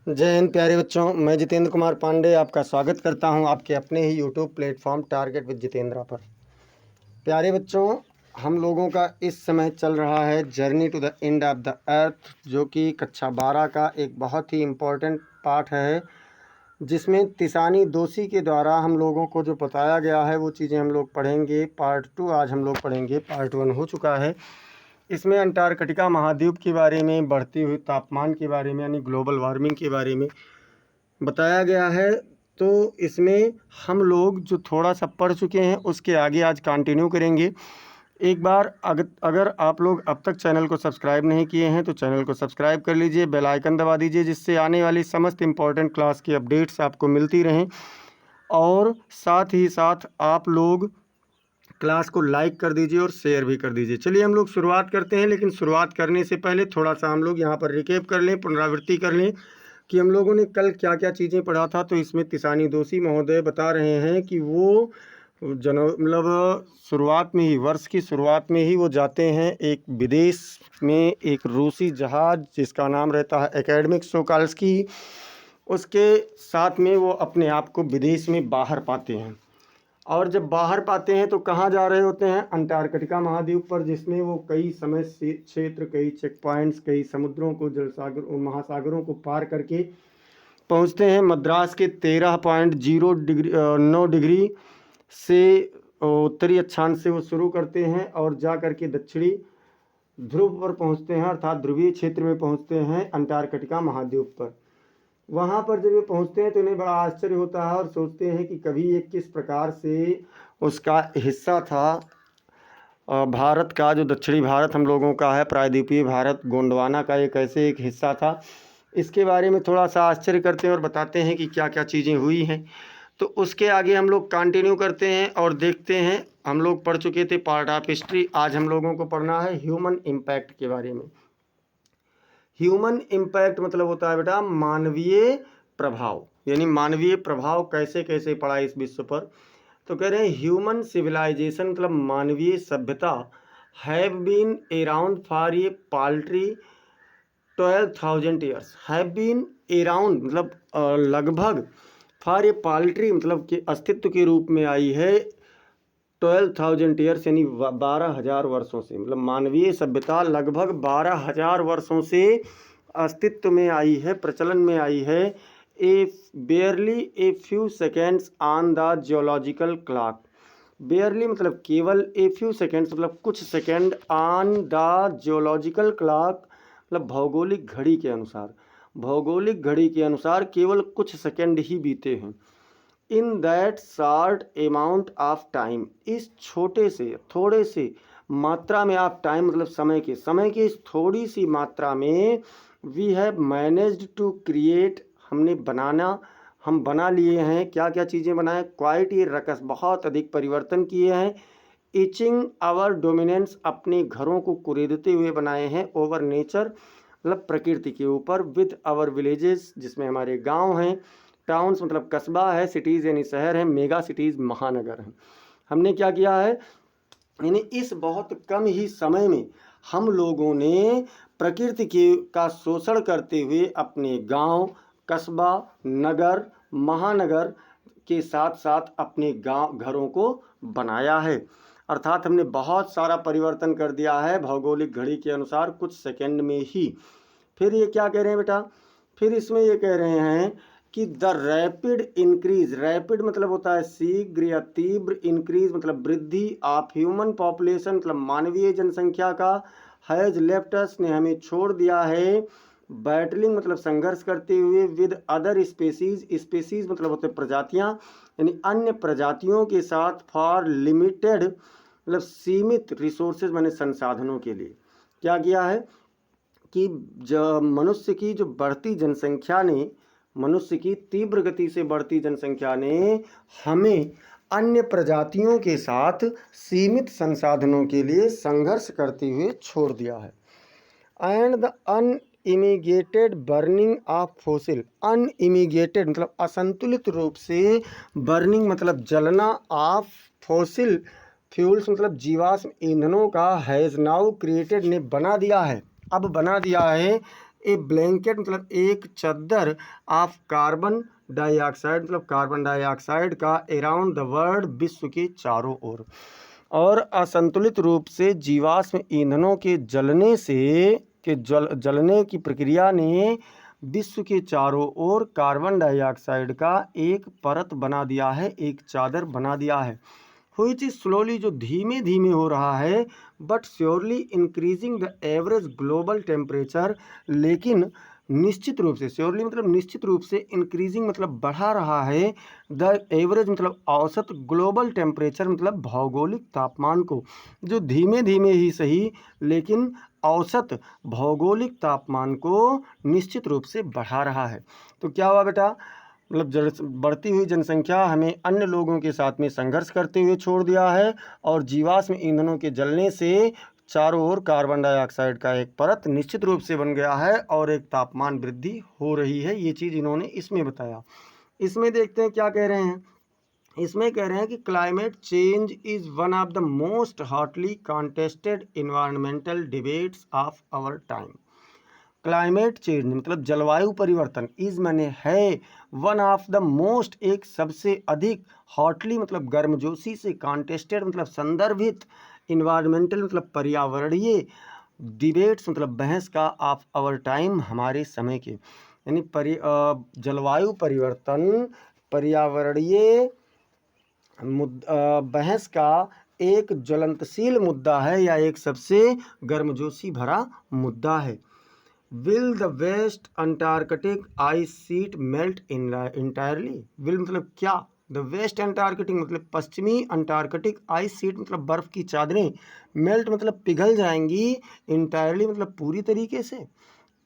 जय हिंद प्यारे बच्चों, मैं जितेंद्र कुमार पांडे आपका स्वागत करता हूं आपके अपने ही YouTube platform target with Jitendra पर। प्यारे बच्चों, हम लोगों का इस समय चल रहा है journey to the end of the earth, जो कि कक्षा 12 का एक बहुत ही इम्पोर्टेंट पार्ट है, जिसमें तिसानी दोषी के द्वारा हम लोगों को जो बताया गया है वो चीज़ें हम लोग पढ़ेंगे। पार्ट 2 आज हम लोग पढ़ेंगे, पार्ट 1 हो चुका है। इसमें अंटार्कटिका महाद्वीप के बारे में, बढ़ती हुई तापमान के बारे में यानी ग्लोबल वार्मिंग के बारे में बताया गया है। तो इसमें हम लोग जो थोड़ा सा पढ़ चुके हैं उसके आगे आज कंटिन्यू करेंगे। एक बार अगर आप लोग अब तक चैनल को सब्सक्राइब नहीं किए हैं तो चैनल को सब्सक्राइब कर लीजिए, बेल आइकन दबा दीजिए, जिससे आने वाली समस्त इम्पॉर्टेंट क्लास की अपडेट्स आपको मिलती रहें। और साथ ही साथ आप लोग क्लास को लाइक कर दीजिए और शेयर भी कर दीजिए। चलिए हम लोग शुरुआत करते हैं, लेकिन शुरुआत करने से पहले थोड़ा सा हम लोग यहाँ पर रिकेप कर लें, पुनरावृत्ति कर लें कि हम लोगों ने कल क्या क्या चीज़ें पढ़ा था। तो इसमें तिसानी दोषी महोदय बता रहे हैं कि वो मतलब शुरुआत में ही, वर्ष की शुरुआत में ही वो जाते हैं एक विदेश में, एक रूसी जहाज़ जिसका नाम रहता है एकेडमिक सोकाल्स्की। उसके साथ में वो अपने आप को विदेश में बाहर पाते हैं, और जब बाहर पाते हैं तो कहाँ जा रहे होते हैं? अंटार्कटिका महाद्वीप पर, जिसमें वो कई समय से क्षेत्र, कई चेक पॉइंट्स, कई समुद्रों को, जल सागर, महासागरों को पार करके पहुँचते हैं। मद्रास के 13.09 डिग्री से उत्तरी अक्षांश से वो शुरू करते हैं और जा करके दक्षिणी ध्रुव पर पहुँचते हैं, अर्थात ध्रुवीय क्षेत्र में पहुँचते हैं अंटार्कटिका महाद्वीप पर। वहाँ पर जब ये पहुँचते हैं तो इन्हें बड़ा आश्चर्य होता है और सोचते हैं कि कभी ये किस प्रकार से उसका हिस्सा था। भारत का जो दक्षिणी भारत हम लोगों का है, प्रायद्वीपीय भारत, गोंडवाना का एक ऐसे एक हिस्सा था। इसके बारे में थोड़ा सा आश्चर्य करते हैं और बताते हैं कि क्या क्या चीज़ें हुई हैं। तो उसके आगे हम लोग कंटिन्यू करते हैं और देखते हैं। हम लोग पढ़ चुके थे पार्ट ऑफ हिस्ट्री, आज हम लोगों को पढ़ना है ह्यूमन इम्पैक्ट के बारे में। ह्यूमन इम्पैक्ट मतलब होता है बेटा मानवीय प्रभाव, यानी मानवीय प्रभाव कैसे कैसे पड़ा इस विश्व पर। तो कह रहे हैं ह्यूमन सिविलाइजेशन मतलब मानवीय सभ्यता have been around for a paltry 12,000 years. Have been around मतलब लगभग, फॉर ए पाल्ट्री मतलब कि अस्तित्व के रूप में आई है 12,000 ईयर्स यानी 12,000 वर्षों से। मतलब मानवीय सभ्यता लगभग 12,000 वर्षों से अस्तित्व में आई है, प्रचलन में आई है। A barely a few seconds on the geological clock. Barely मतलब केवल, ए फ्यू सेकेंड्स मतलब कुछ सेकेंड, ऑन द जियोलॉजिकल क्लॉक मतलब भौगोलिक घड़ी के अनुसार, भौगोलिक घड़ी के अनुसार केवल कुछ सेकेंड ही बीते हैं। In that short amount of time, इस छोटे से, थोड़े से मात्रा में, ऑफ टाइम मतलब समय की इस थोड़ी सी मात्रा में, we have managed to create, हम बना लिए हैं। क्या क्या चीज़ें बनाए? क्वाइट ये रकस, बहुत अधिक परिवर्तन किए हैं। इचिंग आवर डोमिनेंस, अपने घरों को कुरेदते हुए बनाए हैं। ओवर नेचर मतलब प्रकृति के ऊपर। विद आवर विलेजेस जिसमें हमारे गांव हैं। टाउन्स मतलब कस्बा है। सिटीज़ यानी शहर है। मेगा सिटीज़ महानगर हैं। हमने क्या किया है? यानी इस बहुत कम ही समय में हम लोगों ने प्रकृति का शोषण करते हुए अपने गांव, कस्बा, नगर, महानगर के साथ साथ अपने गांव, घरों को बनाया है। अर्थात हमने बहुत सारा परिवर्तन कर दिया है भौगोलिक घड़ी के अनुसार कुछ सेकंड में ही। फिर ये क्या कह रहे हैं बेटा? फिर इसमें ये कह रहे हैं कि द रैपिड इंक्रीज, रैपिड मतलब होता है शीघ्र या तीव्र, इंक्रीज मतलब वृद्धि, ऑफ ह्यूमन पॉपुलेशन मतलब मानवीय जनसंख्या का, हैज लेफ्ट अस ने हमें छोड़ दिया है, बैटलिंग मतलब संघर्ष करते हुए, विद अदर स्पेसीज, स्पेसीज मतलब होते प्रजातियां यानी अन्य प्रजातियों के साथ, फॉर लिमिटेड मतलब सीमित, रिसोर्सेज माने संसाधनों के लिए। क्या किया है कि मनुष्य की जो बढ़ती जनसंख्या ने, मनुष्य की तीव्र गति से बढ़ती जनसंख्या ने हमें अन्य प्रजातियों के साथ सीमित संसाधनों के लिए संघर्ष करते हुए छोड़ दिया है। And the unmitigated burning of fossil, unmitigated मतलब असंतुलित रूप से, बर्निंग मतलब जलना, ऑफ फॉसिल फ्यूल्स मतलब जीवाश्म ईंधनों का, हैज़ नाउ क्रिएटेड ने बना दिया है, अब बना दिया है, ए ब्लैंकेट मतलब एक चद्दर ऑफ कार्बन डाइऑक्साइड मतलब कार्बन डाइऑक्साइड का अराउंड द वर्ल्ड विश्व के चारों ओर। और असंतुलित रूप से जीवाश्म ईंधनों के जलने से जलने की प्रक्रिया ने विश्व के चारों ओर कार्बन डाइऑक्साइड का एक परत बना दिया है, एक चादर बना दिया है। व्हिच इज स्लोली, जो धीमे धीमे हो रहा है, but surely increasing the average global temperature, लेकिन निश्चित रूप से, श्योरली मतलब निश्चित रूप से, इंक्रीजिंग मतलब बढ़ा रहा है, द एवरेज मतलब औसत, ग्लोबल टेम्परेचर मतलब भौगोलिक तापमान को, जो धीमे धीमे ही सही लेकिन औसत भौगोलिक तापमान को निश्चित रूप से बढ़ा रहा है। तो क्या हुआ बेटा, मतलब बढ़ती हुई जनसंख्या हमें अन्य लोगों के साथ में संघर्ष करते हुए छोड़ दिया है, और जीवाश्म ईंधनों के जलने से चारों ओर कार्बन डाइऑक्साइड का एक परत निश्चित रूप से बन गया है और एक तापमान वृद्धि हो रही है। ये चीज़ इन्होंने इसमें बताया। इसमें देखते हैं क्या कह रहे हैं। इसमें कह रहे हैं कि climate change is one of the most hotly contested environmental debates of our time. Climate change मतलब जलवायु परिवर्तन, इज माने है, वन ऑफ द मोस्ट एक सबसे अधिक, हॉटली मतलब गर्मजोशी से, कॉन्टेस्टेड मतलब संदर्भित, इन्वायरमेंटल मतलब पर्यावरणीय, डिबेट्स मतलब बहस का, ऑफ आवर टाइम हमारे समय के, यानी जलवायु परिवर्तन पर्यावरणीय बहस का एक ज्वलंतशील मुद्दा है या एक सबसे गर्मजोशी भरा मुद्दा है। Will the West Antarctic ice sheet melt entirely, will मतलब क्या, द वेस्ट अंटार्कटिक मतलब पश्चिमी अंटार्कटिक, आइस शीट मतलब बर्फ की चादरें, मेल्ट मतलब पिघल जाएंगी, इंटायरली मतलब पूरी तरीके से।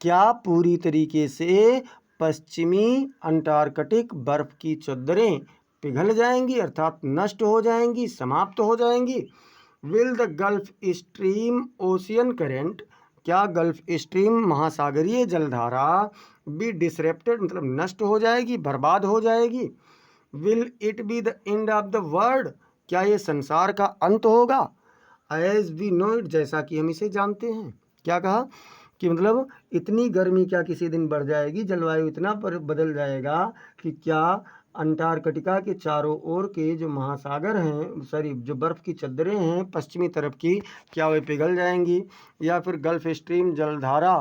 क्या पूरी तरीके से पश्चिमी अंटार्कटिक बर्फ की चादरें पिघल जाएंगी अर्थात नष्ट हो जाएंगी, समाप्त हो जाएंगी। Will the gulf stream ocean current, क्या गल्फ स्ट्रीम महासागरीय जलधारा बी डिसरेप्टेड मतलब नष्ट हो जाएगी, बर्बाद हो जाएगी। Will it be the end of the world, क्या ये संसार का अंत होगा। एज वी नो इट, जैसा कि हम इसे जानते हैं। क्या कहा कि मतलब इतनी गर्मी क्या किसी दिन बढ़ जाएगी, जलवायु इतना बदल जाएगा कि क्या अंटार्कटिका के चारों ओर के जो महासागर हैं, सॉरी जो बर्फ़ की चद्दरें हैं पश्चिमी तरफ की, क्या वे पिघल जाएंगी, या फिर गल्फ स्ट्रीम जलधारा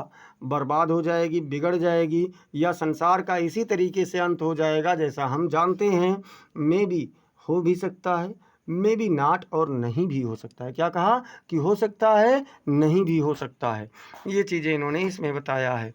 बर्बाद हो जाएगी, बिगड़ जाएगी, या संसार का इसी तरीके से अंत हो जाएगा जैसा हम जानते हैं। मे बी हो भी सकता है, मे बी नॉट और नहीं भी हो सकता है। क्या कहा कि हो सकता है, नहीं भी हो सकता है। ये चीज़ें इन्होंने इसमें बताया है।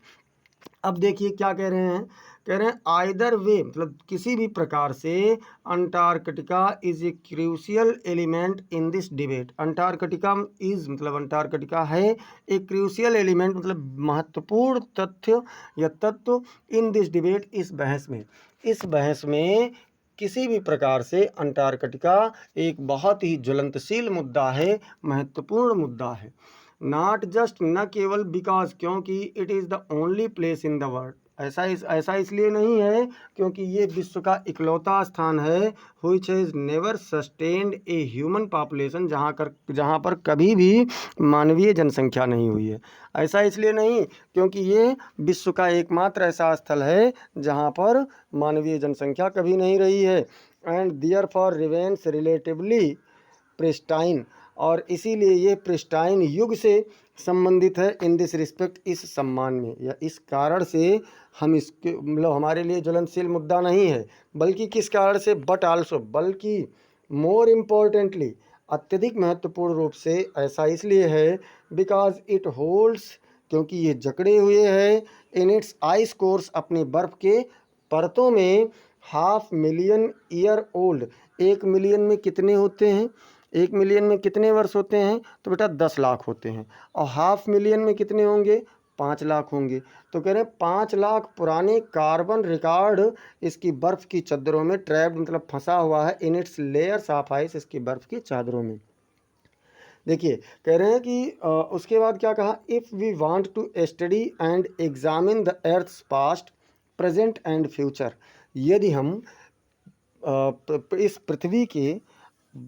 अब देखिए क्या कह रहे हैं, कह रहे हैं आइदर वे मतलब किसी भी प्रकार से, Antarctica is a crucial element in this debate, Antarctica is मतलब अंटार्कटिका है एक क्रूशियल एलिमेंट मतलब महत्वपूर्ण तथ्य या तत्व, इन दिस डिबेट इस बहस में, इस बहस में किसी भी प्रकार से अंटार्कटिका एक बहुत ही ज्वलंतशील मुद्दा है, महत्वपूर्ण मुद्दा है। नॉट जस्ट, न केवल बिकॉज क्योंकि, it is the only place in the world, ऐसा इसलिए नहीं है क्योंकि ये विश्व का इकलौता स्थान है, which has never sustained a human population, जहाँ पर कभी भी मानवीय जनसंख्या नहीं हुई है। ऐसा इसलिए नहीं क्योंकि ये विश्व का एकमात्र ऐसा स्थल है जहाँ पर मानवीय जनसंख्या कभी नहीं रही है। And therefore remains relatively pristine, और इसीलिए ये प्रिस्टाइन युग से संबंधित है। इन दिस रिस्पेक्ट, इस सम्मान में या इस कारण से हम इसके मतलब हमारे लिए ज्वलनशील मुद्दा नहीं है, बल्कि किस कारण से, बट आल्सो बल्कि, मोर इम्पोर्टेंटली अत्यधिक महत्वपूर्ण रूप से ऐसा इसलिए है, बिकॉज इट होल्ड्स क्योंकि ये जकड़े हुए हैं, इन इट्स आइस कोर्स अपने बर्फ के परतों में, 500,000 ईयर ओल्ड, 1 मिलियन में कितने होते हैं, 1 मिलियन में कितने वर्ष होते हैं, तो बेटा 10 लाख होते हैं, और 500,000 में कितने होंगे, 5 लाख होंगे। तो कह रहे हैं 5 लाख पुराने कार्बन रिकॉर्ड इसकी बर्फ़ की चादरों में ट्रैप्ड मतलब फंसा हुआ है, in its layers of ice, इसकी बर्फ़ की चादरों में। देखिए कह रहे हैं कि उसके बाद क्या कहा, if we want to study and examine the earth's past present and future, यदि हम इस पृथ्वी के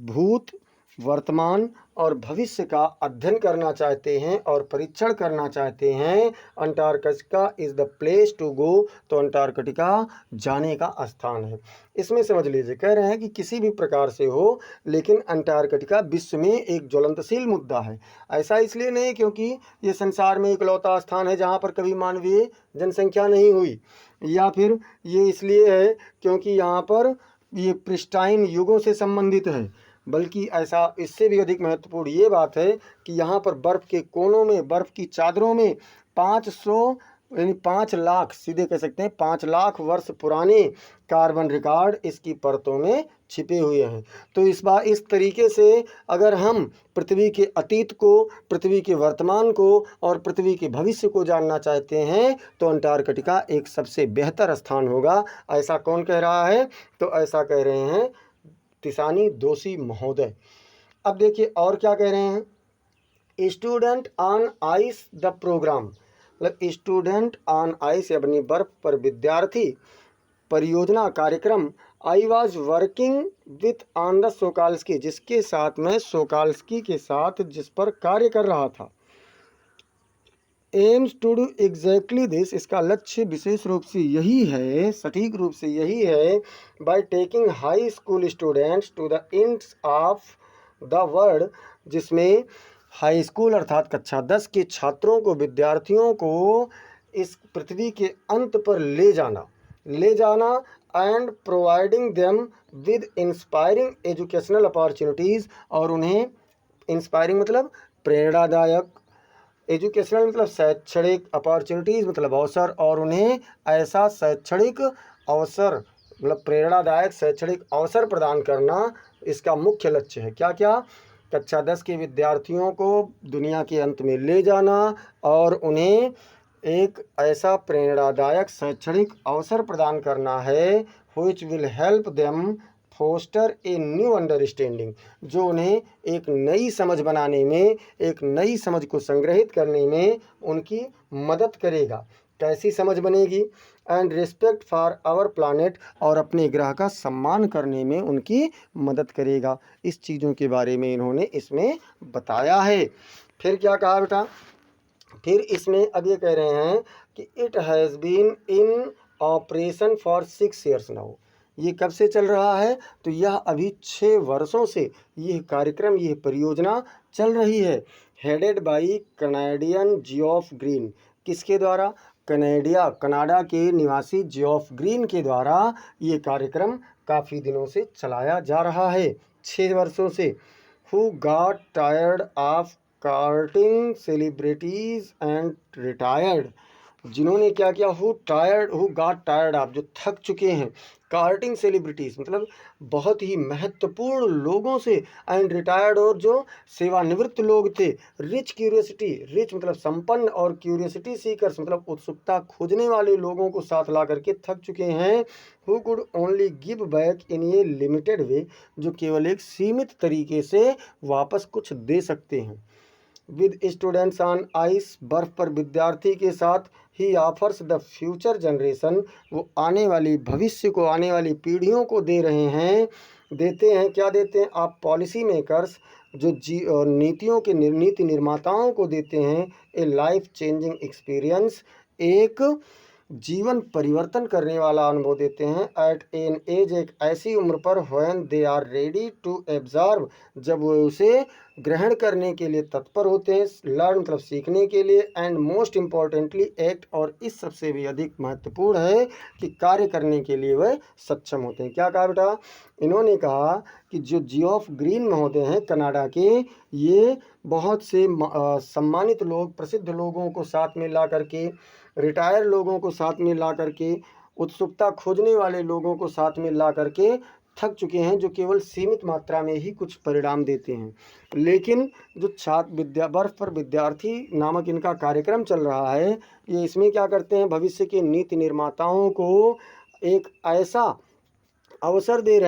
भूत वर्तमान और भविष्य का अध्ययन करना चाहते हैं और परीक्षण करना चाहते हैं, Antarctica is the place to go. तो अंटार्कटिका जाने का स्थान है। इसमें समझ लीजिए, कह रहे हैं कि किसी भी प्रकार से हो, लेकिन अंटार्कटिका विश्व में एक ज्वलंतशील मुद्दा है। ऐसा इसलिए नहीं क्योंकि ये संसार में इकलौता स्थान है जहाँ पर कभी मानवीय जनसंख्या नहीं हुई, या फिर ये इसलिए है क्योंकि यहाँ पर ये प्रिस्टाइन युगों से संबंधित है, बल्कि ऐसा इससे भी अधिक महत्वपूर्ण ये बात है कि यहाँ पर बर्फ़ के कोनों में, बर्फ़ की चादरों में 500 यानी 5 लाख, सीधे कह सकते हैं 5 लाख वर्ष पुराने कार्बन रिकॉर्ड इसकी परतों में छिपे हुए हैं। तो इस तरीके से अगर हम पृथ्वी के अतीत को, पृथ्वी के वर्तमान को और पृथ्वी के भविष्य को जानना चाहते हैं तो अंटार्कटिका एक सबसे बेहतर स्थान होगा। ऐसा कौन कह रहा है? तो ऐसा कह रहे हैं तिसानी दोषी महोदय। अब देखिए और क्या कह रहे हैं, student on ice the program, मतलब स्टूडेंट ऑन आइस अपनी बर्फ पर विद्यार्थी परियोजना कार्यक्रम। I was working with on the Sokalski, जिसके साथ मैं सोकाल्स्की के साथ जिस पर कार्य कर रहा था। Aims to do exactly this, इसका लक्ष्य विशेष रूप से यही है, सटीक रूप से यही है, by taking high school students to the ends of the world, जिसमें हाई स्कूल अर्थात कक्षा 10 के छात्रों को, विद्यार्थियों को इस पृथ्वी के अंत पर ले जाना and providing them with inspiring educational opportunities, और उन्हें इंस्पायरिंग मतलब प्रेरणादायक, एजुकेशनल मतलब शैक्षणिक, अपॉर्चुनिटीज़ मतलब अवसर, और उन्हें ऐसा शैक्षणिक अवसर मतलब प्रेरणादायक शैक्षणिक अवसर प्रदान करना इसका मुख्य लक्ष्य है। क्या क्या? कक्षा 10 के विद्यार्थियों को दुनिया के अंत में ले जाना और उन्हें एक ऐसा प्रेरणादायक शैक्षणिक अवसर प्रदान करना है, which will help them foster a new understanding, जो उन्हें एक नई समझ बनाने में, एक नई समझ को संग्रहित करने में उनकी मदद करेगा। कैसी समझ बनेगी? And respect for our planet, और अपने ग्रह का सम्मान करने में उनकी मदद करेगा। इस चीज़ों के बारे में इन्होंने इसमें बताया है। फिर क्या कहा बेटा? फिर इसमें अब ये कह रहे हैं कि it has been in operation for 6 years now. ये कब से चल रहा है? तो यह अभी 6 वर्षों से यह कार्यक्रम, यह परियोजना चल रही है। Headed by Canadian Geoff green, किसके द्वारा? कनाडा के निवासी जियोफ ग्रीन के द्वारा ये कार्यक्रम काफ़ी दिनों से चलाया जा रहा है, 6 वर्षों से। Who got tired of carting celebrities and retired, जिन्होंने क्या किया? हु गॉट टायर्ड ऑफ, जो थक चुके हैं, कार्टिंग सेलिब्रिटीज़ मतलब बहुत ही महत्वपूर्ण लोगों से, एंड रिटायर्ड और जो सेवानिवृत्त लोग थे। रिच क्यूरियोसिटी, रिच मतलब संपन्न, और क्यूरियोसिटी सीकर्स मतलब उत्सुकता खोजने वाले लोगों को साथ ला करके थक चुके हैं। Who could only give back in A limited way, जो केवल एक सीमित तरीके से वापस कुछ दे सकते हैं। विद स्टूडेंट्स ऑन आइस, बर्फ पर विद्यार्थी के साथ, ही ऑफर्स द फ्यूचर जनरेशन, वो आने वाली भविष्य को, आने वाली पीढ़ियों को दे रहे हैं, देते हैं। क्या देते हैं? आप पॉलिसी मेकर्स, जो नीतियों के नीति निर्माताओं को देते हैं, ए लाइफ चेंजिंग एक्सपीरियंस, एक जीवन परिवर्तन करने वाला अनुभव देते हैं। एट एन एज, एक ऐसी उम्र पर, when they are ready to absorb, जब वो उसे ग्रहण करने के लिए तत्पर होते हैं, लर्न मतलब सीखने के लिए, एंड मोस्ट इम्पॉर्टेंटली एक्ट, और इस सबसे भी अधिक महत्वपूर्ण है कि कार्य करने के लिए वह सक्षम होते हैं। क्या कहा बेटा? इन्होंने कहा कि जो जियोफ ग्रीन महोदय हैं कनाडा के, ये बहुत से सम्मानित लोग, प्रसिद्ध लोगों को साथ में ला करके, रिटायर लोगों को साथ में ला करके, उत्सुकता खोजने वाले लोगों को साथ में ला करके थक चुके हैं, जो केवल सीमित मात्रा में ही कुछ परिणाम देते हैं। लेकिन जो छात्र बर्फ पर विद्यार्थी नामक इनका कार्यक्रम चल रहा है, ये इसमें क्या करते हैं? भविष्य के नीति निर्माताओं को एक ऐसा अवसर दे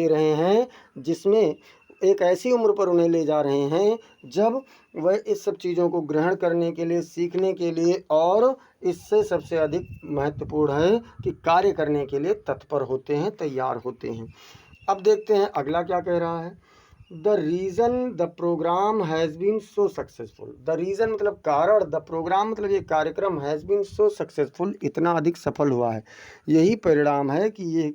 रहे हैं जिसमें एक ऐसी उम्र पर उन्हें ले जा रहे हैं जब वह इस सब चीज़ों को ग्रहण करने के लिए, सीखने के लिए, और इससे सबसे अधिक महत्वपूर्ण है कि कार्य करने के लिए तत्पर होते हैं, तैयार होते हैं। अब देखते हैं अगला क्या कह रहा है। The reason the programme has been so successful. The reason मतलब कारण, द प्रोग्राम मतलब ये कार्यक्रम हैज़ बीन सो सक्सेसफुल, इतना अधिक सफल हुआ है। यही परिणाम है कि ये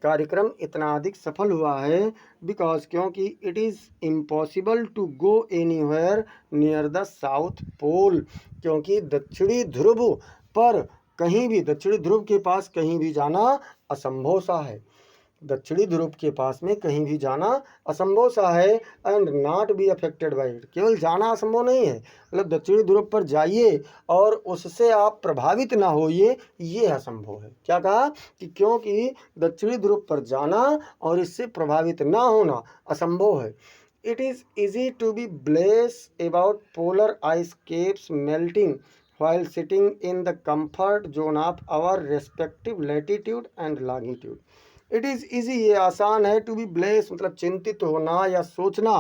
कार्यक्रम इतना अधिक सफल हुआ है। बिकॉज क्योंकि it is impossible to go anywhere near the South Pole, क्योंकि दक्षिणी ध्रुव पर कहीं भी, दक्षिणी ध्रुव के पास कहीं भी जाना असंभव सा है। दक्षिणी ध्रुव के पास में कहीं भी जाना असंभव सा है। And not be affected by it, केवल जाना असंभव नहीं है, मतलब दक्षिणी ध्रुव पर जाइए और उससे आप प्रभावित ना होइए, ये असंभव है। क्या कहा कि क्योंकि दक्षिणी ध्रुव पर जाना और इससे प्रभावित ना होना असंभव है। It is easy to be blase about polar ice caps melting while sitting in the comfort zone of our respective latitude and longitude. It is easy, ये आसान है, टू बी ब्लेस मतलब चिंतित होना या सोचना,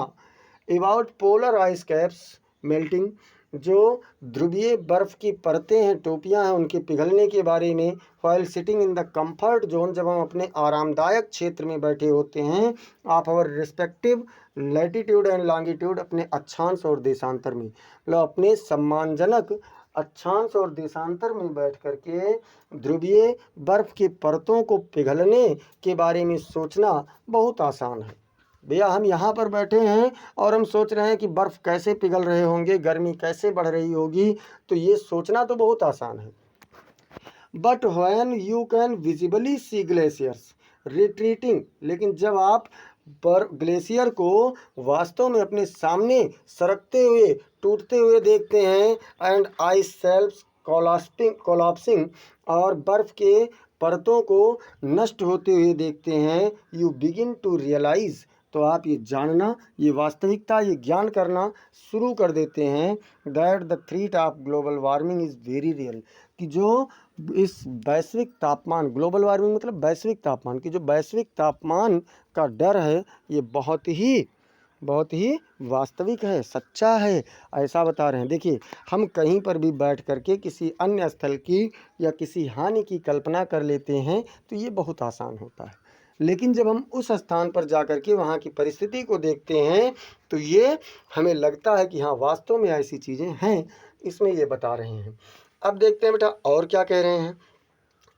about polar ice caps melting, जो ध्रुवीय बर्फ़ की परतें हैं, टोपियां हैं, उनके पिघलने के बारे में। While sitting in the comfort zone, जब हम अपने आरामदायक क्षेत्र में बैठे होते हैं, of our respective latitude and longitude, अपने अक्षांश और देशांतर में, मतलब अपने सम्मानजनक अक्षांश और देशांतर में बैठ करके ध्रुवीय बर्फ की परतों को पिघलने के बारे में सोचना बहुत आसान है। भैया हम यहाँ पर बैठे हैं और हम सोच रहे हैं कि बर्फ़ कैसे पिघल रहे होंगे, गर्मी कैसे बढ़ रही होगी, तो ये सोचना तो बहुत आसान है। But when you can visibly see glaciers retreating, लेकिन जब आप पर ग्लेशियर को वास्तव में अपने सामने सरकते हुए, टूटते हुए देखते हैं, एंड आइस शेल्फ्स कोलैप्सिंग, और बर्फ़ के परतों को नष्ट होते हुए देखते हैं, यू बिगिन टू रियलाइज़, तो आप ये जानना, ये वास्तविकता, ये ज्ञान करना शुरू कर देते हैं, that the threat of global warming is very real, कि जो इस वैश्विक तापमान, ग्लोबल वार्मिंग मतलब वैश्विक तापमान, की जो वैश्विक तापमान का डर है, ये बहुत ही वास्तविक है, सच्चा है, ऐसा बता रहे हैं। देखिए हम कहीं पर भी बैठ करके किसी अन्य स्थल की या किसी हानि की कल्पना कर लेते हैं तो ये बहुत आसान होता है, लेकिन जब हम उस स्थान पर जा कर के वहाँ की परिस्थिति को देखते हैं तो ये हमें लगता है कि हाँ वास्तव में ऐसी चीज़ें हैं, इसमें ये बता रहे हैं। अब देखते हैं बेटा और क्या कह रहे हैं।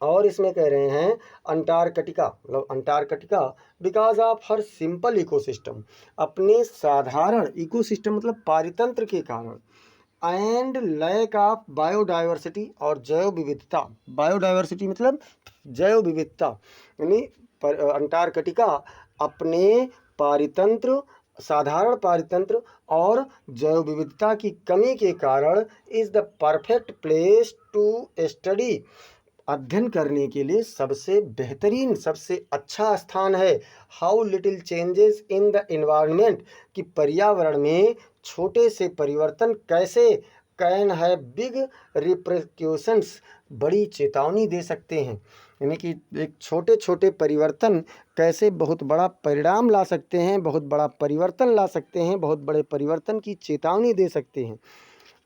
और इसमें कह रहे हैं अंटार्कटिका, मतलब Antarctica because of her simple ecosystem, अपने साधारण इकोसिस्टम मतलब पारितंत्र के कारण, एंड लैक ऑफ बायोडाइवर्सिटी, और जैव विविधता, बायोडाइवर्सिटी मतलब जैव विविधता, यानी अंटार्कटिका अपने पारितंत्र, साधारण पारितंत्र और जैव विविधता की कमी के कारण is the perfect place to study, अध्ययन करने के लिए सबसे बेहतरीन, सबसे अच्छा स्थान है। How little changes in the environment, कि पर्यावरण में छोटे से परिवर्तन कैसे कैन है बिग रिप्रिकॉशंस, बड़ी चेतावनी दे सकते हैं, यानी कि एक छोटे छोटे परिवर्तन कैसे बहुत बड़ा परिणाम ला सकते हैं, बहुत बड़ा परिवर्तन ला सकते हैं, बहुत बड़े परिवर्तन की चेतावनी दे सकते हैं।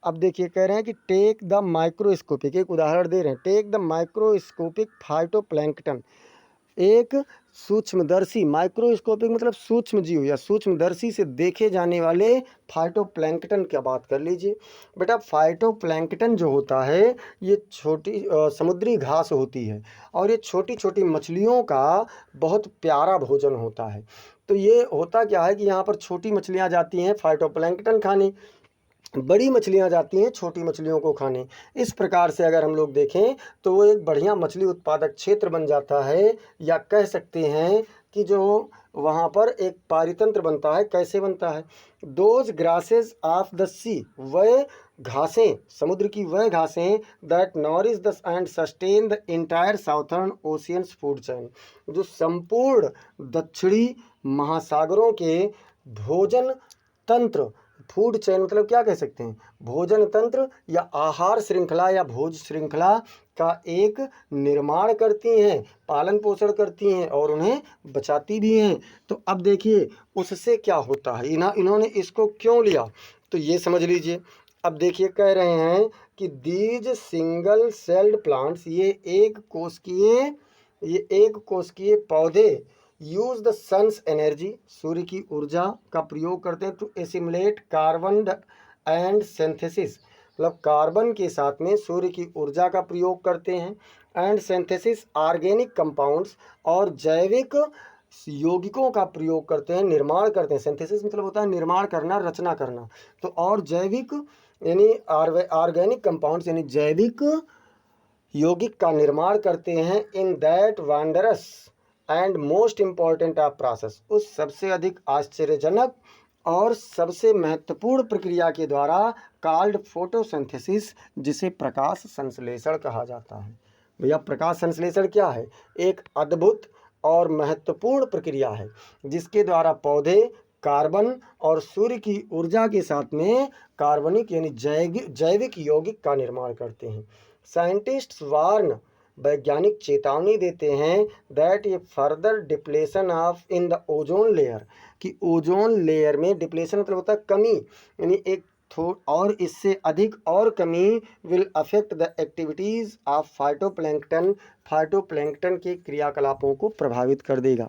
अब देखिए कह रहे हैं कि टेक द माइक्रोस्कोपिक, एक उदाहरण दे रहे हैं, टेक द माइक्रोस्कोपिक फाइटोप्लैंक्टन, एक सूक्ष्मदर्शी, माइक्रोस्कोपिक मतलब सूक्ष्म जीव या सूक्ष्मदर्शी से देखे जाने वाले फाइटोप्लैंक्टन की बात कर लीजिए। बेटा फाइटोप्लैंक्टन जो होता है ये छोटी समुद्री घास होती है और ये छोटी छोटी मछलियों का बहुत प्यारा भोजन होता है। तो ये होता क्या है कि यहाँ पर छोटी मछलियाँ जाती हैं फाइटोप्लैंक्टन खाने, बड़ी मछलियाँ जाती हैं छोटी मछलियों को खाने। इस प्रकार से अगर हम लोग देखें तो वो एक बढ़िया मछली उत्पादक क्षेत्र बन जाता है, या कह सकते हैं कि जो वहाँ पर एक पारितंत्र बनता है। कैसे बनता है? दोज ग्रासेस ऑफ द सी, वह घासें, समुद्र की वह घासें, that nourish the end sustain the entire southern oceans food chain, जो संपूर्ण दक्षिणी महासागरों के भोजन तंत्र, फूड चेन मतलब क्या कह सकते हैं, भोजन तंत्र या आहार श्रृंखला या भोज श्रृंखला का एक निर्माण करती हैं, पालन पोषण करती हैं और उन्हें बचाती भी हैं। तो अब देखिए उससे क्या होता है, इन्होंने इसको क्यों लिया तो ये समझ लीजिए। अब देखिए कह रहे हैं कि दीज सिंगल सेल्ड प्लांट्स, ये एक कोशिकीय पौधे यूज द सन्स एनर्जी, सूर्य की ऊर्जा का प्रयोग करते हैं to assimilate carbon and synthesis, मतलब कार्बन के साथ में सूर्य की ऊर्जा का प्रयोग करते हैं, एंड सिंथेसिस ऑर्गेनिक कंपाउंड्स, और जैविक यौगिकों का प्रयोग करते हैं, निर्माण करते हैं। सिंथेसिस मतलब होता है निर्माण करना, रचना करना। तो और जैविक यानी ऑर्गेनिक कंपाउंड्स यानी जैविक यौगिक का निर्माण करते हैं in that wondrous and most important of process, उस सबसे अधिक आश्चर्यजनक और सबसे महत्वपूर्ण प्रक्रिया के द्वारा, कॉल्ड फोटोसिंथेसिस, जिसे प्रकाश संश्लेषण कहा जाता है। भैया प्रकाश संश्लेषण क्या है? एक अद्भुत और महत्वपूर्ण प्रक्रिया है जिसके द्वारा पौधे कार्बन और सूर्य की ऊर्जा के साथ में कार्बनिक यानी जैविक यौगिक का निर्माण करते हैं। साइंटिस्ट्स वार्न, वैज्ञानिक चेतावनी देते हैं दैट ये further depletion of in the ozone layer, कि ओजोन लेयर में डिप्लेशन मतलब होता है कमी, यानी एक और इससे अधिक और कमी will affect the activities of phytoplankton, phytoplankton के क्रियाकलापों को प्रभावित कर देगा।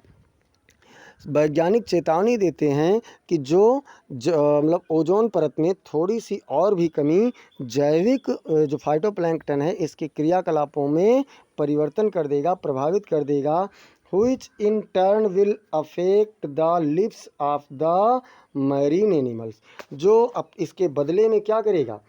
वैज्ञानिक चेतावनी देते हैं कि जो मतलब ओजोन परत में थोड़ी सी और भी कमी जैविक जो फाइटोप्लैंक्टन है इसके क्रियाकलापों में परिवर्तन कर देगा, प्रभावित कर देगा, which in turn will affect the lives of the marine animals, जो अब इसके बदले में क्या करेगा?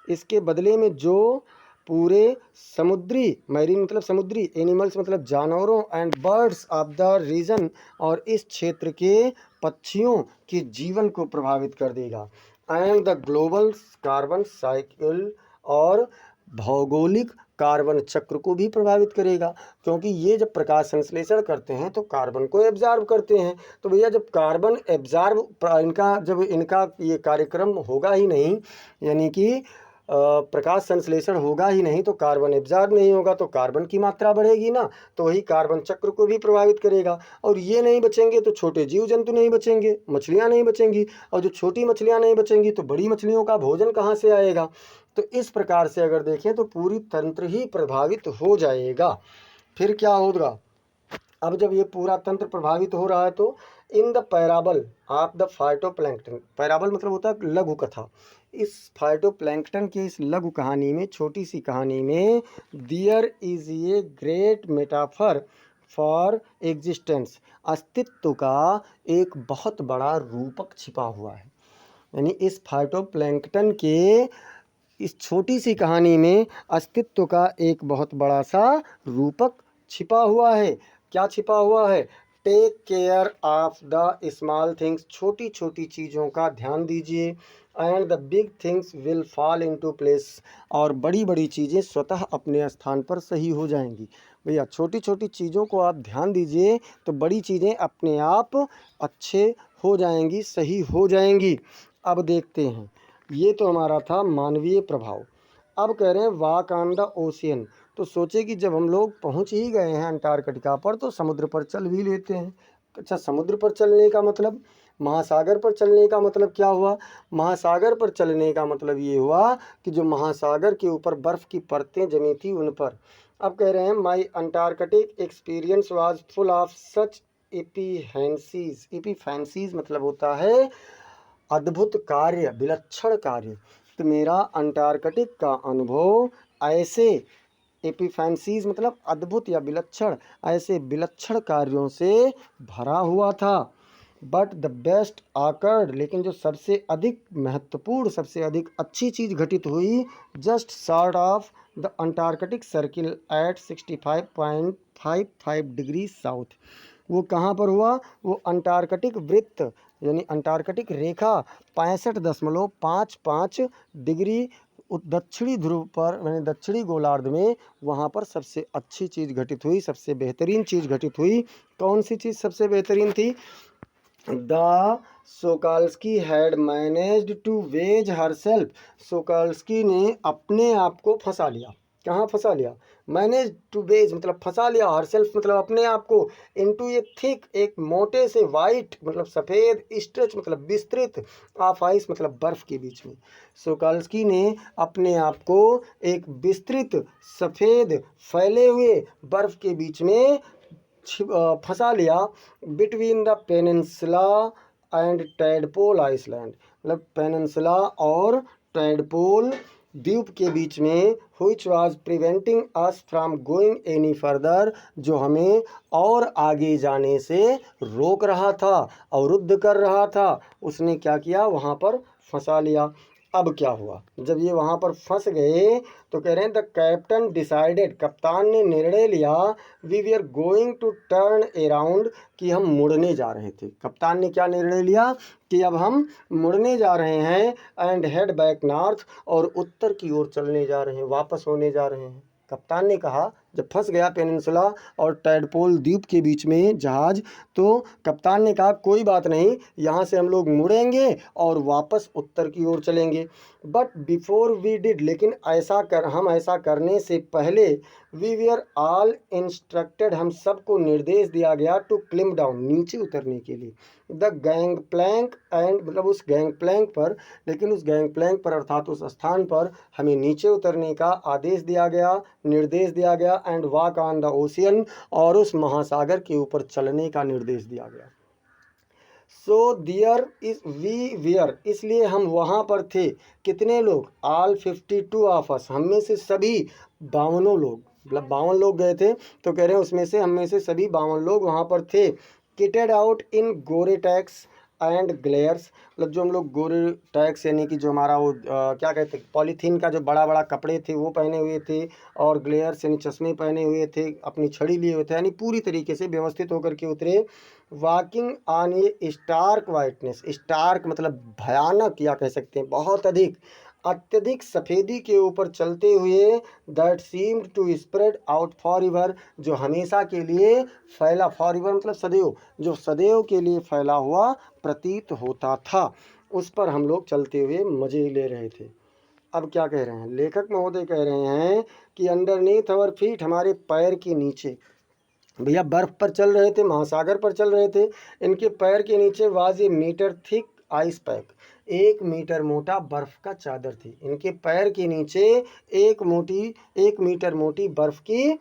इसके बदले में जो पूरे समुद्री, मैरीन मतलब समुद्री, एनिमल्स मतलब जानवरों, and birds of the region, और इस क्षेत्र के पक्षियों के जीवन को प्रभावित कर देगा, and the global carbon cycle, और भौगोलिक कार्बन चक्र को भी प्रभावित करेगा, क्योंकि ये जब प्रकाश संश्लेषण करते हैं तो कार्बन को एब्जॉर्ब करते हैं। तो भैया जब कार्बन एब्जॉर्ब इनका ये कार्यक्रम होगा ही नहीं, यानी कि प्रकाश संश्लेषण होगा ही नहीं, तो कार्बन एब्जॉर्ब नहीं होगा तो कार्बन की मात्रा बढ़ेगी ना, तो वही कार्बन चक्र को भी प्रभावित करेगा। और ये नहीं बचेंगे तो छोटे जीव जंतु नहीं बचेंगे, मछलियाँ नहीं बचेंगी, और जो छोटी मछलियाँ नहीं बचेंगी तो बड़ी मछलियों का भोजन कहाँ से आएगा? तो इस प्रकार से अगर देखें तो पूरी तंत्र ही प्रभावित हो जाएगा। फिर क्या होगा? अब जब ये पूरा तंत्र प्रभावित हो रहा है तो in the parable of the phytoplankton, parable मतलब होता है लघु कथा, इस फाइटोप्लैंक्टन की इस लघु कहानी में, छोटी सी कहानी में, there is a great metaphor for existence, अस्तित्व का एक बहुत बड़ा रूपक छिपा हुआ है। यानी इस फाइटोप्लैंक्टन के इस छोटी सी कहानी में अस्तित्व का एक बहुत बड़ा सा रूपक छिपा हुआ है। क्या छिपा हुआ है? Take care of the small things, छोटी छोटी चीज़ों का ध्यान दीजिए, and the big things will fall into place, और बड़ी बड़ी चीज़ें स्वतः अपने स्थान पर सही हो जाएंगी। भैया छोटी छोटी चीज़ों को आप ध्यान दीजिए तो बड़ी चीज़ें अपने आप अच्छे हो जाएंगी, सही हो जाएंगी। अब देखते हैं, ये तो हमारा था मानवीय प्रभाव। अब कह रहे हैं वॉक ऑन द ओशियन, तो सोचे कि जब हम लोग पहुंच ही गए हैं अंटार्कटिका पर तो समुद्र पर चल भी लेते हैं। अच्छा, समुद्र पर चलने का मतलब, महासागर पर चलने का मतलब क्या हुआ? महासागर पर चलने का मतलब ये हुआ कि जो महासागर के ऊपर बर्फ़ की परतें जमी थी उन पर। अब कह रहे हैं my Antarctic experience was full of such epiphanies, epiphanies मतलब होता है अद्भुत कार्य, विलक्षण कार्य। तो मेरा अंटार्कटिक का अनुभव ऐसे एपिफेंसीज मतलब अद्भुत या विलक्षण, ऐसे विलक्षण कार्यों से भरा हुआ था। बट द बेस्ट आकर्ड, लेकिन जो सबसे अधिक महत्वपूर्ण, सबसे अधिक अच्छी चीज़ घटित हुई, just short of the Antarctic circle eight 65.55 degree south. वो कहाँ पर हुआ? वो अंटार्कटिक वृत्त यानी अंटार्कटिक रेखा 65.55 डिग्री दक्षिणी ध्रुव पर, यानी दक्षिणी गोलार्ध में, वहाँ पर सबसे अच्छी चीज़ घटित हुई, सबसे बेहतरीन चीज़ घटित हुई। कौन सी चीज़ सबसे बेहतरीन थी? The Sokalski had managed to wedge herself, Sokalski ने अपने आप को फंसा लिया। कहाँ फंसा लिया? मैनेज टू वेज मतलब फंसा लिया, हरसेल्फ मतलब अपने आप को, इनटू ए थिक एक मोटे से, वाइट मतलब सफ़ेद, स्ट्रेच मतलब विस्तृत, ऑफ आइस मतलब बर्फ़ के बीच में। सोकाल्स्की ने अपने आप को एक विस्तृत, सफ़ेद, फैले हुए बर्फ़ के बीच में फंसा लिया between the peninsula and Tadpole Island, मतलब पेनिनसुला और टैडपोल द्वीप के बीच में, which was preventing us from going any further, जो हमें और आगे जाने से रोक रहा था, अवरुद्ध कर रहा था। उसने क्या किया, वहाँ पर फंसा लिया। अब क्या हुआ, जब ये वहाँ पर फंस गए तो कह रहे हैं द कैप्टन डिसाइडेड, कप्तान ने निर्णय लिया, we we are going to turn around, कि हम मुड़ने जा रहे थे। कप्तान ने क्या निर्णय लिया कि अब हम मुड़ने जा रहे हैं, एंड हेड बैक नॉर्थ, और उत्तर की ओर चलने जा रहे हैं, वापस होने जा रहे हैं। कप्तान ने कहा, जब फंस गया पेनिनसुला और टैडपोल द्वीप के बीच में जहाज, तो कप्तान ने कहा कोई बात नहीं, यहाँ से हम लोग मुड़ेंगे और वापस उत्तर की ओर चलेंगे। बट बिफोर वी डिड, लेकिन हम ऐसा करने से पहले, we we are all instructed, हम सबको निर्देश दिया गया, टू क्लिम डाउन, नीचे उतरने के लिए, द गैंग प्लैंक एंड, मतलब उस गैंग प्लैंक पर, लेकिन उस गैंग प्लैंक पर अर्थात उस स्थान पर हमें नीचे उतरने का आदेश दिया गया, निर्देश दिया गया, and walk on the ocean, और उस महासागर के ऊपर चलने का निर्देश दिया गया। सो दियर इज वी वियर, इसलिए हम वहाँ पर थे। कितने लोग, ऑल 52 ऑफ अस, हम में से सभी 52 लोग, मतलब 52 लोग गए थे, तो कह रहे हैं उसमें से हम में से सभी 52 लोग वहाँ पर थे। Kitted out in Gore tax and ग्लेयर्स, मतलब जो हम लोग गोरे टैक्स यानी कि जो हमारा वो क्या कहते हैं, पॉलीथीन का जो बड़ा बड़ा कपड़े थे वो पहने हुए थे, और ग्लेयर्स यानी चश्मे पहने हुए थे, अपनी छड़ी लिए हुए थे, यानी पूरी तरीके से व्यवस्थित होकर के उतरे। Walking on a stark whiteness, stark मतलब भयानक, या कह सकते हैं बहुत अधिक, अत्यधिक सफ़ेदी के ऊपर चलते हुए, that seemed to spread out forever, जो हमेशा के लिए फैला, फॉर एवर मतलब सदैव, जो सदैव के लिए फैला हुआ प्रतीत होता था, उस पर हम लोग चलते हुए मज़े ले रहे थे। अब क्या कह रहे हैं लेखक महोदय, कह रहे हैं कि अंडरनीथ अवर फीट, हमारे पैर के नीचे, भैया बर्फ़ पर चल रहे थे, महासागर पर चल रहे थे, इनके पैर के नीचे was a metre thick ice pack, 1 metre मोटा बर्फ़ का चादर थी। इनके पैर के नीचे 1 मीटर मोटी बर्फ़ की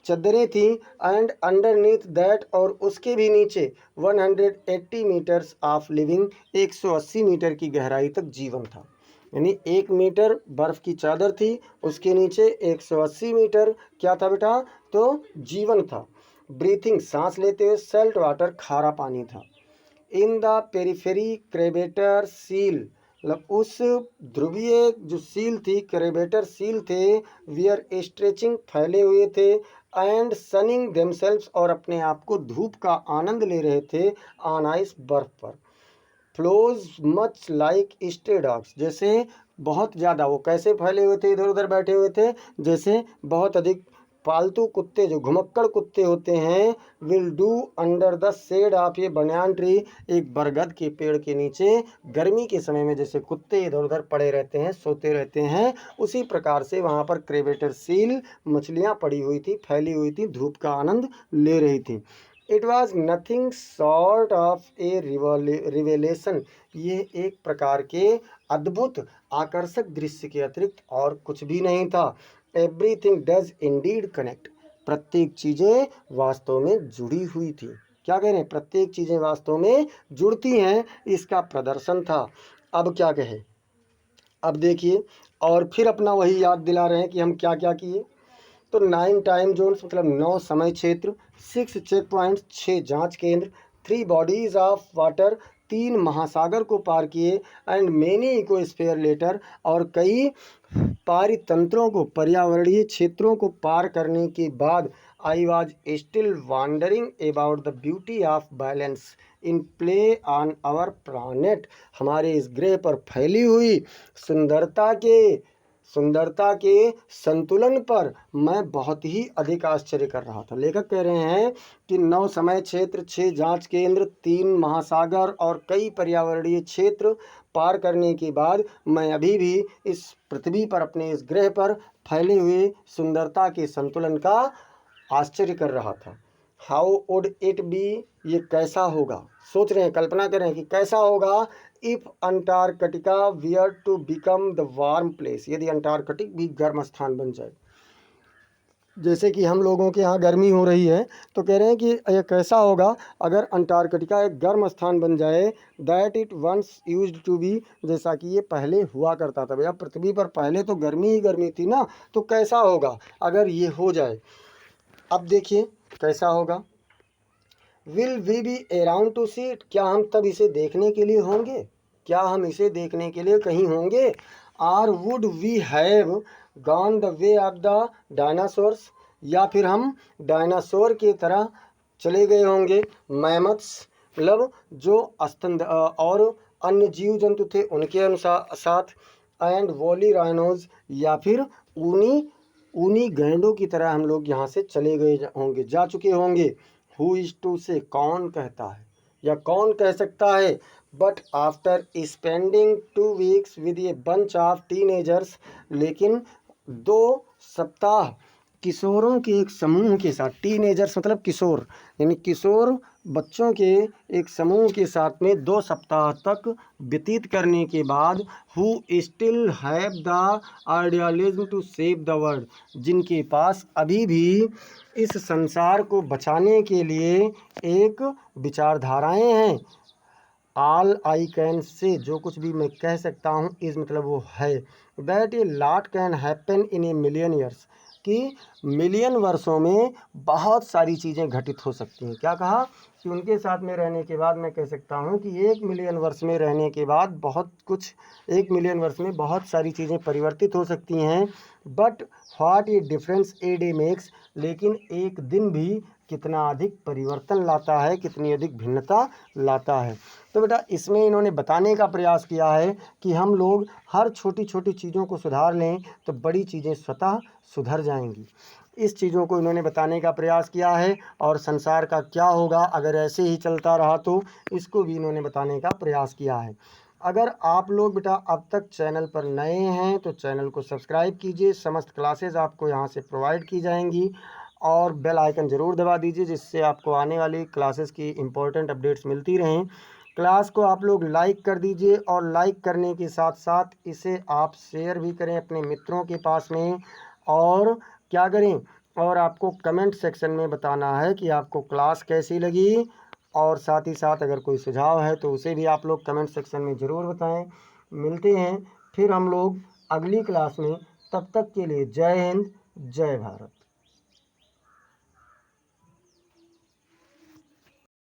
चद्दरें थी। एंड अंडरनीथ दैट, और उसके भी नीचे 180 मीटर्स ऑफ लिविंग, 180 मीटर की गहराई तक जीवन था। यानी 1 मीटर बर्फ़ की चादर थी, उसके नीचे 180 मीटर क्या था बेटा, तो जीवन था। ब्रीथिंग, सांस लेते हुए, सेल्ट वाटर, खारा पानी था। इन द पेरिफेरी क्रेबेटर सील, मतलब उस ध्रुवीय जो सील थी, क्रेबेटर सील थे, वियर स्ट्रेचिंग, फैले हुए थे, एंड सनिंग देमसेल्व्स, और अपने आप को धूप का आनंद ले रहे थे, ऑन आइस, बर्फ पर। Flows much like stay dogs, जैसे बहुत ज़्यादा, वो कैसे फैले हुए थे, इधर उधर बैठे हुए थे, जैसे बहुत अधिक पालतू कुत्ते, जो घुमक्कड़ कुत्ते होते हैं, will do under the shade of a banyan tree, एक बरगद के पेड़ के नीचे गर्मी के समय में जैसे कुत्ते इधर उधर पड़े रहते हैं, सोते रहते हैं, उसी प्रकार से वहाँ पर क्रेवेटर सील मछलियाँ पड़ी हुई थी, फैली हुई थी, धूप का आनंद ले रही थी। It was nothing short of A revelation, ये एक प्रकार के अद्भुत आकर्षक दृश्य के अतिरिक्त और कुछ भी नहीं था। एवरीथिंग डज इंडीड कनेक्ट, प्रत्येक चीज़ें वास्तव में जुड़ी हुई थी। क्या कह रहे हैं, प्रत्येक चीज़ें वास्तव में जुड़ती हैं, इसका प्रदर्शन था। अब क्या कहे, अब देखिए, और फिर अपना वही याद दिला रहे हैं कि हम क्या क्या किए। तो 9 टाइम जोन्स, मतलब 9 समय क्षेत्र, 6 चेक पॉइंट्स, 6 जांच केंद्र, 3 बॉडीज ऑफ वाटर, 3 महासागर को पार किए, एंड मेनी इकोस्फीयर लेटर, और कई पारितंत्रों को, पर्यावरणीय क्षेत्रों को पार करने के बाद, I was still wondering about the beauty of balance in play on our planet, हमारे इस ग्रह पर फैली हुई सुंदरता के संतुलन पर मैं बहुत ही अधिक आश्चर्य कर रहा था। लेखक कह रहे हैं कि 9 समय क्षेत्र, 6 जांच केंद्र, 3 महासागर और कई पर्यावरणीय क्षेत्र पार करने के बाद मैं अभी भी इस पृथ्वी पर, अपने इस ग्रह पर फैले हुए सुंदरता के संतुलन का आश्चर्य कर रहा था। हाउ वुड इट बी, ये कैसा होगा, सोच रहे हैं, कल्पना कर रहे हैं कि कैसा होगा, if Antarctica were to become the warm place, यदि अंटार्कटिक भी गर्म स्थान बन जाए। जैसे कि हम लोगों के यहाँ गर्मी हो रही है, तो कह रहे हैं कि ये कैसा होगा अगर अंटार्कटिका एक गर्म स्थान बन जाए, that it once used to be, जैसा कि ये पहले हुआ करता था। भैया पृथ्वी पर पहले तो गर्मी ही गर्मी थी ना, तो कैसा होगा अगर ये हो जाए। अब देखिए कैसा होगा। Will we be around to see it, क्या हम तब इसे देखने के लिए होंगे, क्या हम इसे देखने के लिए कहीं होंगे। Or would we have gone the way of the dinosaurs, या फिर हम डायनासोर की तरह चले गए होंगे। मैमथ्स मतलब जो स्तन और अन्य जीव जंतु थे उनके अनुसार साथ, एंड वोली राइनोज, या फिर ऊनी ऊनी गैंडों की तरह हम लोग यहाँ से चले गए होंगे, जा चुके होंगे। हु इज टू से, कौन कहता है या कौन कह सकता है। But after spending 2 weeks with a bunch of teenagers, लेकिन 2 सप्ताह किशोरों के एक समूह के साथ, टीनेजर्स मतलब किशोर, यानी किशोर बच्चों के एक समूह के साथ में 2 सप्ताह तक व्यतीत करने के बाद, who still have the idealism to save the world, जिनके पास अभी भी इस संसार को बचाने के लिए एक विचारधाराएं हैं। ऑल आई कैन से, जो कुछ भी मैं कह सकता हूँ, इस मतलब वो है। That a lot can happen in a million years, कि मिलियन वर्षों में बहुत सारी चीज़ें घटित हो सकती हैं। क्या कहा कि उनके साथ में रहने के बाद मैं कह सकता हूँ कि 1 मिलियन वर्ष में रहने के बाद बहुत कुछ, 1 मिलियन वर्ष में बहुत सारी चीज़ें परिवर्तित हो सकती हैं। But what A difference a day makes, लेकिन एक दिन भी कितना अधिक परिवर्तन लाता है, कितनी अधिक भिन्नता लाता है। तो बेटा इसमें इन्होंने बताने का प्रयास किया है कि हम लोग हर छोटी छोटी चीज़ों को सुधार लें तो बड़ी चीज़ें स्वतः सुधर जाएंगी। इस चीज़ों को इन्होंने बताने का प्रयास किया है, और संसार का क्या होगा अगर ऐसे ही चलता रहा, तो इसको भी इन्होंने बताने का प्रयास किया है। अगर आप लोग बेटा अब तक चैनल पर नए हैं तो चैनल को सब्सक्राइब कीजिए, समस्त क्लासेस आपको यहाँ से प्रोवाइड की जाएंगी, और बेल आइकन ज़रूर दबा दीजिए, जिससे आपको आने वाली क्लासेस की इम्पोर्टेंट अपडेट्स मिलती रहें। क्लास को आप लोग लाइक कर दीजिए, और लाइक करने के साथ साथ इसे आप शेयर भी करें अपने मित्रों के पास में। और क्या करें, और आपको कमेंट सेक्शन में बताना है कि आपको क्लास कैसी लगी, और साथ ही साथ अगर कोई सुझाव है तो उसे भी आप लोग कमेंट सेक्शन में ज़रूर बताएं। मिलते हैं फिर हम लोग अगली क्लास में, तब तक के लिए जय हिंद, जय भारत।